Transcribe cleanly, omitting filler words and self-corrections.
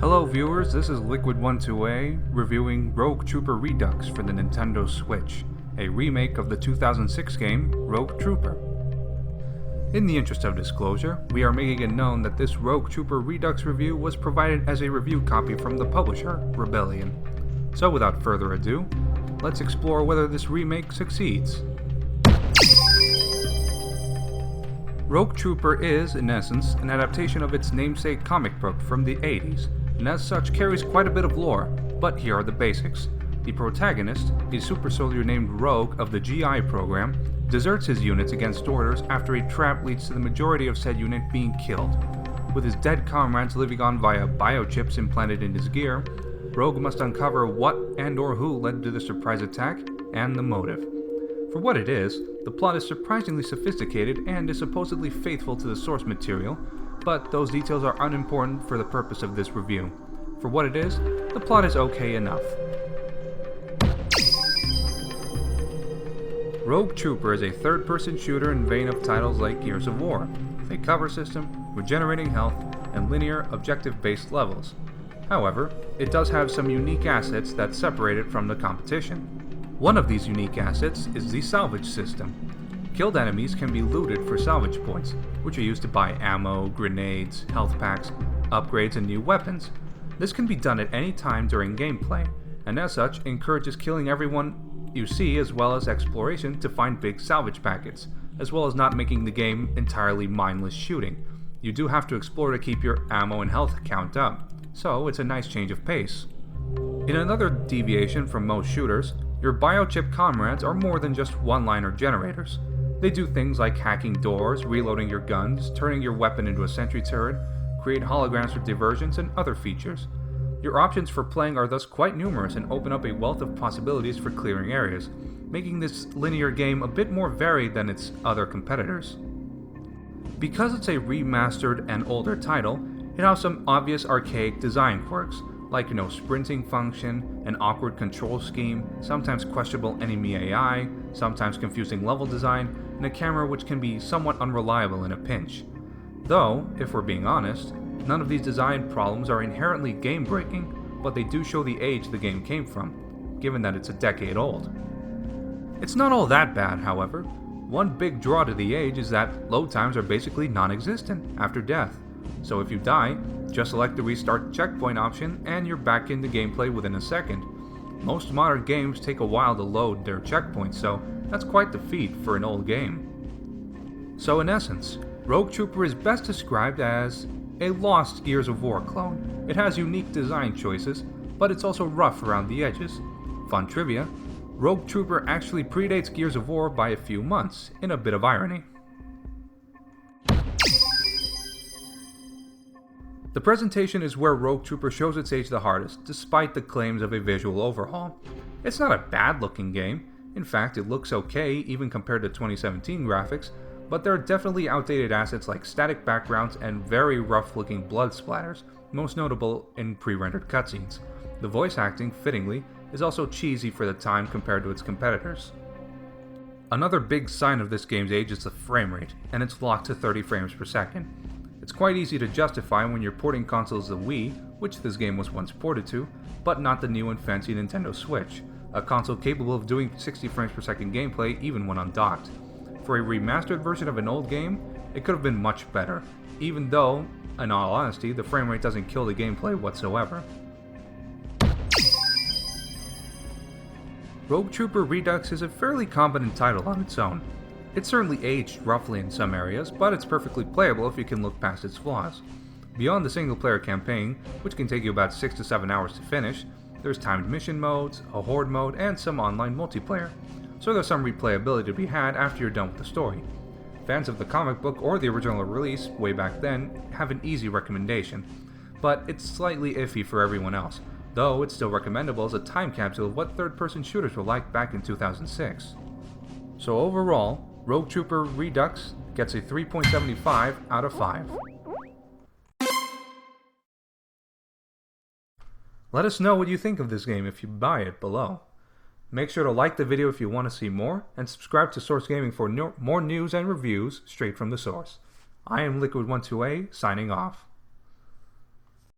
Hello viewers, this is Liquid12A reviewing Rogue Trooper Redux for the Nintendo Switch, a remake of the 2006 game Rogue Trooper. In the interest of disclosure, we are making it known that this Rogue Trooper Redux review was provided as a review copy from the publisher, Rebellion. So without further ado, let's explore whether this remake succeeds. Rogue Trooper is, in essence, an adaptation of its namesake comic book from the 80s, and as such carries quite a bit of lore, but here are the basics. The protagonist, a super soldier named Rogue of the GI program, deserts his units against orders after a trap leads to the majority of said unit being killed. With his dead comrades living on via biochips implanted in his gear, Rogue must uncover what and or who led to the surprise attack and the motive. For what it is, the plot is surprisingly sophisticated and is supposedly faithful to the source material, but those details are unimportant for the purpose of this review. For what it is, the plot is okay enough. Rogue Trooper is a third-person shooter in vein of titles like Gears of War, with a cover system, regenerating health, and linear, objective-based levels. However, it does have some unique assets that separate it from the competition. One of these unique assets is the salvage system. Killed enemies can be looted for salvage points, which are used to buy ammo, grenades, health packs, upgrades, and new weapons. This can be done at any time during gameplay, and as such encourages killing everyone you see as well as exploration to find big salvage packets, as well as not making the game entirely mindless shooting. You do have to explore to keep your ammo and health count up, so it's a nice change of pace. In another deviation from most shooters, your biochip comrades are more than just one-liner generators. They do things like hacking doors, reloading your guns, turning your weapon into a sentry turret, create holograms for diversions, and other features. Your options for playing are thus quite numerous and open up a wealth of possibilities for clearing areas, making this linear game a bit more varied than its other competitors. Because it's a remastered and older title, it has some obvious archaic design quirks, like sprinting function, an awkward control scheme, sometimes questionable enemy AI, sometimes confusing level design, and a camera which can be somewhat unreliable in a pinch. Though, if we're being honest, none of these design problems are inherently game-breaking, but they do show the age the game came from, given that it's a decade old. It's not all that bad, however. One big draw to the age is that load times are basically non-existent after death. So if you die, just select the restart checkpoint option and you're back into gameplay within a second. Most modern games take a while to load their checkpoints, so that's quite the feat for an old game. So in essence, Rogue Trooper is best described as a lost Gears of War clone. It has unique design choices, but it's also rough around the edges. Fun trivia, Rogue Trooper actually predates Gears of War by a few months, in a bit of irony. The presentation is where Rogue Trooper shows its age the hardest, despite the claims of a visual overhaul. It's not a bad looking game, in fact it looks okay even compared to 2017 graphics, but there are definitely outdated assets like static backgrounds and very rough looking blood splatters, most notable in pre-rendered cutscenes. The voice acting, fittingly, is also cheesy for the time compared to its competitors. Another big sign of this game's age is the frame rate, and it's locked to 30 frames per second. It's quite easy to justify when you're porting consoles the Wii, which this game was once ported to, but not the new and fancy Nintendo Switch, a console capable of doing 60 frames per second gameplay even when undocked. For a remastered version of an old game, it could have been much better, even though, in all honesty, the frame rate doesn't kill the gameplay whatsoever. Rogue Trooper Redux is a fairly competent title on its own. It's certainly aged roughly in some areas, but it's perfectly playable if you can look past its flaws. Beyond the single-player campaign, which can take you about 6 to 7 hours to finish, there's timed mission modes, a horde mode, and some online multiplayer, so there's some replayability to be had after you're done with the story. Fans of the comic book or the original release, way back then, have an easy recommendation, but it's slightly iffy for everyone else, though it's still recommendable as a time capsule of what third-person shooters were like back in 2006. So overall, Rogue Trooper Redux gets a 3.75 out of 5. Let us know what you think of this game if you buy it below. Make sure to like the video if you want to see more, and subscribe to Source Gaming for more news and reviews straight from the source. I am Liquid12A, signing off.